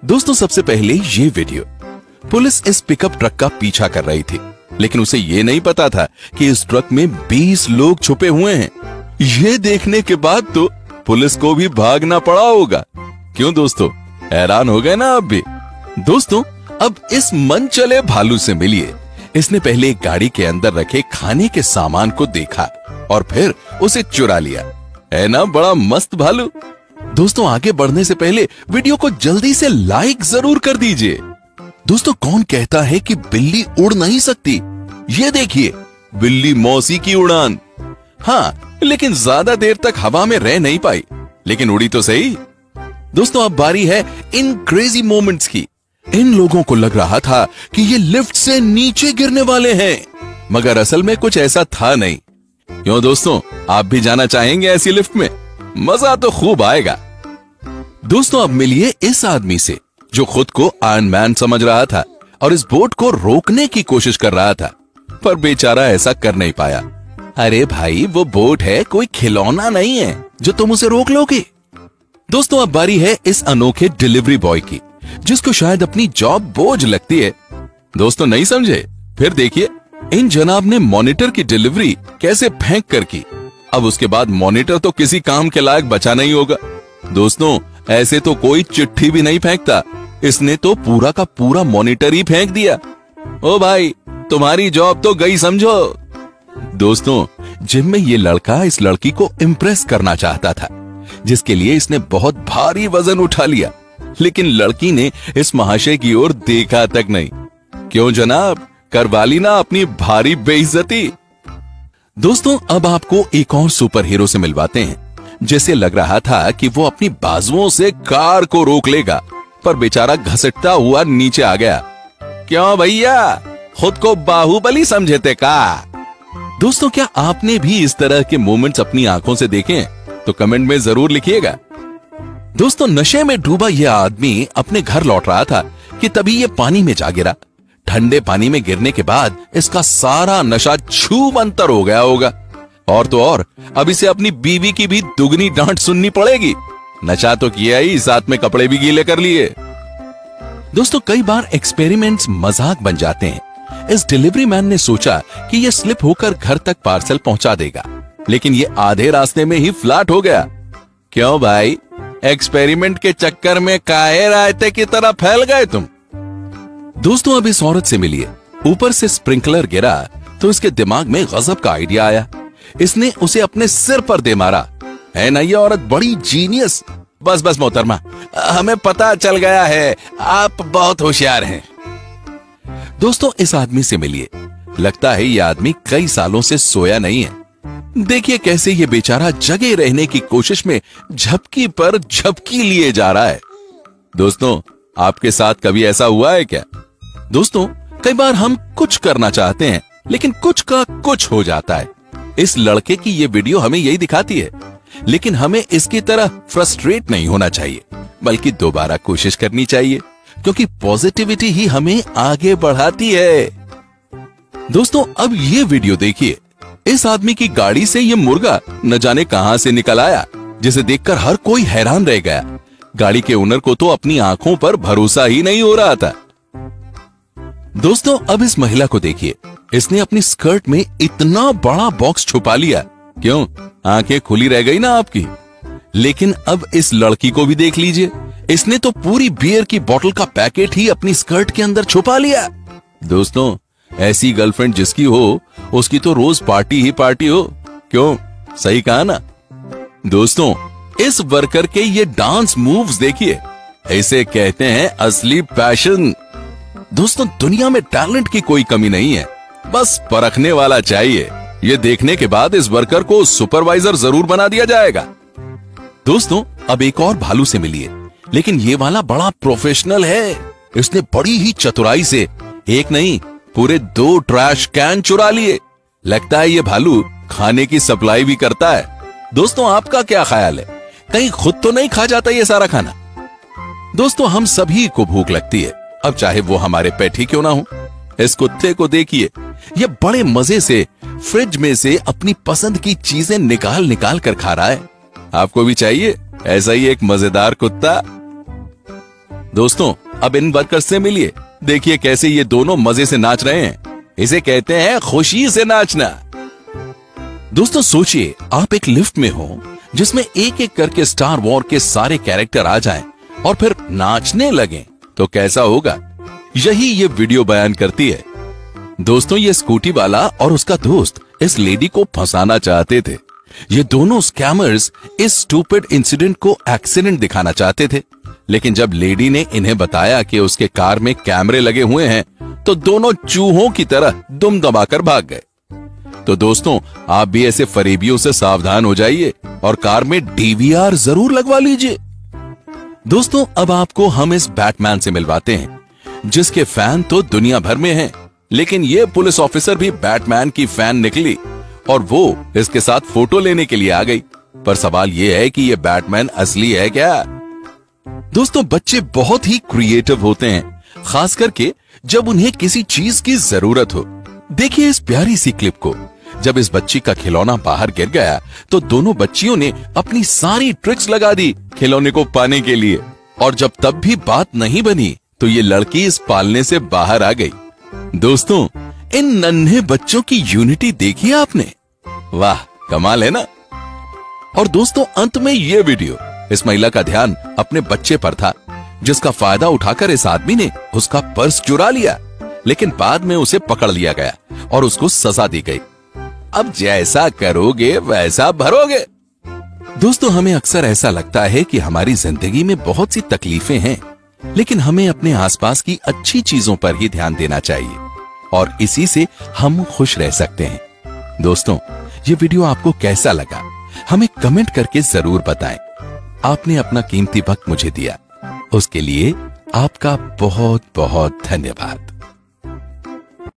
दोस्तों सबसे पहले ये वीडियो, पुलिस इस पिकअप ट्रक का पीछा कर रही थी, लेकिन उसे ये नहीं पता था कि इस ट्रक में 20 लोग छुपे हुए हैं। ये देखने के बाद तो पुलिस को भी भागना पड़ा होगा। क्यों दोस्तों, हैरान हो गए ना आप भी? दोस्तों अब इस मन चले भालू से मिलिए। इसने पहले एक गाड़ी के अंदर रखे खाने के सामान को देखा और फिर उसे चुरा लिया। है ना बड़ा मस्त भालू? दोस्तों आगे बढ़ने से पहले वीडियो को जल्दी से लाइक जरूर कर दीजिए। दोस्तों कौन कहता है कि बिल्ली उड़ नहीं सकती? ये देखिए, बिल्ली मौसी की उड़ान। हाँ, लेकिन ज्यादा देर तक हवा में रह नहीं पाई, लेकिन उड़ी तो सही। दोस्तों अब बारी है इन क्रेजी मोमेंट्स की। इन लोगों को लग रहा था कि ये लिफ्ट से नीचे गिरने वाले हैं, मगर असल में कुछ ऐसा था नहीं। क्यों दोस्तों, आप भी जाना चाहेंगे ऐसी लिफ्ट में? मजा तो खूब आएगा। दोस्तों अब मिलिए इस आदमी से जो खुद को आयरन मैन समझ रहा था और इस बोट को रोकने की कोशिश कर रहा था, पर बेचारा ऐसा कर नहीं पाया। अरे भाई, वो बोट है, कोई खिलौना नहीं है जो तुम उसे रोक लोगे। दोस्तों अब बारी है इस अनोखे डिलीवरी बॉय की, जिसको शायद अपनी जॉब बोझ लगती है। दोस्तों नहीं समझे? फिर देखिए, इन जनाब ने मॉनिटर की डिलीवरी कैसे फेंक कर की। अब उसके बाद मॉनिटर तो किसी काम के लायक बचा नहीं होगा। दोस्तों ऐसे तो कोई चिट्ठी भी नहीं फेंकता, इसने तो पूरा का पूरा मॉनिटर ही फेंक दिया। ओ भाई, तुम्हारी जॉब तो गई समझो। दोस्तों जिम में ये लड़का इस लड़की को इम्प्रेस करना चाहता था, जिसके लिए इसने बहुत भारी वजन उठा लिया, लेकिन लड़की ने इस महाशय की ओर देखा तक नहीं। क्यों जनाब, करवा ली ना अपनी भारी बेइज्जती। दोस्तों अब आपको एक और सुपर हीरो से मिलवाते हैं। जैसे लग रहा था कि वो अपनी बाजुओं से कार को रोक लेगा, पर बेचारा घसटता हुआ नीचे आ गया। क्यों भैया, खुद को बाहुबली समझे थे का? दोस्तों क्या आपने भी इस तरह के मोमेंट्स अपनी आंखों से देखे हैं? तो कमेंट में जरूर लिखिएगा। दोस्तों नशे में डूबा यह आदमी अपने घर लौट रहा था कि तभी यह पानी में जा गिरा। ठंडे पानी में गिरने के बाद इसका सारा नशा छूमंतर हो गया होगा। और तो और अब इसे अपनी बीवी की भी दुगनी डांट सुननी पड़ेगी। नशा तो किया ही, साथ में कपड़े भी गीले कर लिए। दोस्तों कई बार एक्सपेरिमेंट्स मजाक बन जाते हैं। इस डिलीवरी मैन ने सोचा कि यह स्लिप होकर घर तक पार्सल पहुंचा देगा, लेकिन ये आधे रास्ते में ही फ्लैट हो गया। क्यों भाई, एक्सपेरिमेंट के चक्कर में काहे रायते की तरह फैल गए तुम? दोस्तों अब इस औरत से मिलिए। ऊपर से स्प्रिंकलर गिरा तो इसके दिमाग में गजब का आइडिया आया। इसने उसे अपने सिर पर दे मारा। है ना ये औरत बड़ी जीनियस? बस बस मोहतरमा, हमें पता चल गया है, आप बहुत होशियार हैं। दोस्तों इस आदमी से मिलिए। लगता है ये आदमी कई सालों से सोया नहीं है। देखिए कैसे ये बेचारा जगे रहने की कोशिश में झपकी पर झपकी लिए जा रहा है। दोस्तों आपके साथ कभी ऐसा हुआ है क्या? दोस्तों कई बार हम कुछ करना चाहते हैं, लेकिन कुछ का कुछ हो जाता है। इस लड़के की ये वीडियो हमें यही दिखाती है, लेकिन हमें इसकी तरह फ्रस्ट्रेट नहीं होना चाहिए, बल्कि दोबारा कोशिश करनी चाहिए, क्योंकि पॉजिटिविटी ही हमें आगे बढ़ाती है। दोस्तों अब ये वीडियो देखिए। इस आदमी की गाड़ी से ये मुर्गा न जाने कहां से निकल आया, जिसे देखकर हर कोई हैरान रह गया। गाड़ी के ओनर को तो अपनी आंखों पर भरोसा ही नहीं हो रहा था। दोस्तों अब इस महिला को देखिए। इसने अपनी स्कर्ट में इतना बड़ा बॉक्स छुपा लिया। क्यों, आंखें खुली रह गई ना आपकी? लेकिन अब इस लड़की को भी देख लीजिए। इसने तो पूरी बियर की बोतल का पैकेट ही अपनी स्कर्ट के अंदर छुपा लिया। दोस्तों ऐसी गर्लफ्रेंड जिसकी हो, उसकी तो रोज पार्टी ही पार्टी हो। क्यों, सही कहा ना? दोस्तों इस वर्कर के ये डांस मूव्स देखिए। इसे कहते हैं असली पैशन। दोस्तों दुनिया में टैलेंट की कोई कमी नहीं है, बस परखने वाला चाहिए। ये देखने के बाद इस वर्कर को सुपरवाइजर जरूर बना दिया जाएगा। दोस्तों अब एक और भालू से मिलिए, लेकिन ये वाला बड़ा प्रोफेशनल है। इसने बड़ी ही चतुराई से एक नहीं पूरे 2 ट्रैश कैन चुरा लिए। लगता है ये भालू खाने की सप्लाई भी करता है। दोस्तों आपका क्या ख्याल है, कहीं खुद तो नहीं खा जाता ये सारा खाना? दोस्तों हम सभी को भूख लगती है, अब चाहे वो हमारे पेट ही क्यों ना हो। इस कुत्ते को देखिए, ये बड़े मजे से फ्रिज में से अपनी पसंद की चीजें निकाल निकाल कर खा रहा है। आपको भी चाहिए ऐसा ही एक मजेदार कुत्ता? दोस्तों अब इन वर्कर्स से मिलिए, देखिए कैसे ये दोनों मजे से नाच रहे हैं। इसे कहते हैं खुशी से नाचना। दोस्तों सोचिए आप एक लिफ्ट में हो जिसमें एक एक करके स्टार वॉर के सारे कैरेक्टर आ जाएं और फिर नाचने लगें, तो कैसा होगा? यही ये वीडियो बयान करती है। दोस्तों ये स्कूटी वाला और उसका दोस्त इस लेडी को फंसाना चाहते थे। ये दोनों स्कैमर्स इस स्टूपिड इंसिडेंट को एक्सीडेंट दिखाना चाहते थे, लेकिन जब लेडी ने इन्हें बताया कि उसके कार में कैमरे लगे हुए हैं तो दोनों चूहों की तरह दुम दबाकर भाग गए। तो दोस्तों आप भी ऐसे फरेबियों से सावधान हो जाइए और कार में डीवीआर जरूर लगवा लीजिए। दोस्तों अब आपको हम इस बैटमैन से मिलवाते हैं जिसके फैन तो दुनिया भर में हैं, लेकिन ये पुलिस ऑफिसर भी बैटमैन की फैन निकली और वो इसके साथ फोटो लेने के लिए आ गई। पर सवाल ये है कि ये बैटमैन असली है क्या? दोस्तों बच्चे बहुत ही क्रिएटिव होते हैं, खास करके जब उन्हें किसी चीज की जरूरत हो। देखिए इस प्यारी सी क्लिप को। जब इस बच्ची का खिलौना बाहर गिर गया तो दोनों बच्चियों ने अपनी सारी ट्रिक्स लगा दी खिलौने को पाने के लिए, और जब तब भी बात नहीं बनी तो ये लड़की इस पालने से बाहर आ गई। दोस्तों इन नन्हे बच्चों की यूनिटी देखी आपने? वाह कमाल है ना। और दोस्तों अंत में ये वीडियो इस महिला का ध्यान अपने बच्चे पर था, जिसका फायदा उठाकर इस आदमी ने उसका पर्स चुरा लिया, लेकिन बाद में उसे पकड़ लिया गया और उसको सजा दी गई। अब जैसा करोगे वैसा भरोगे। दोस्तों हमें अक्सर ऐसा लगता है कि हमारी जिंदगी में बहुत सी तकलीफें हैं, लेकिन हमें अपने आसपास की अच्छी चीजों पर ही ध्यान देना चाहिए और इसी से हम खुश रह सकते हैं। दोस्तों ये वीडियो आपको कैसा लगा हमें कमेंट करके जरूर बताएं। आपने अपना कीमती वक्त मुझे दिया, उसके लिए आपका बहुत बहुत धन्यवाद।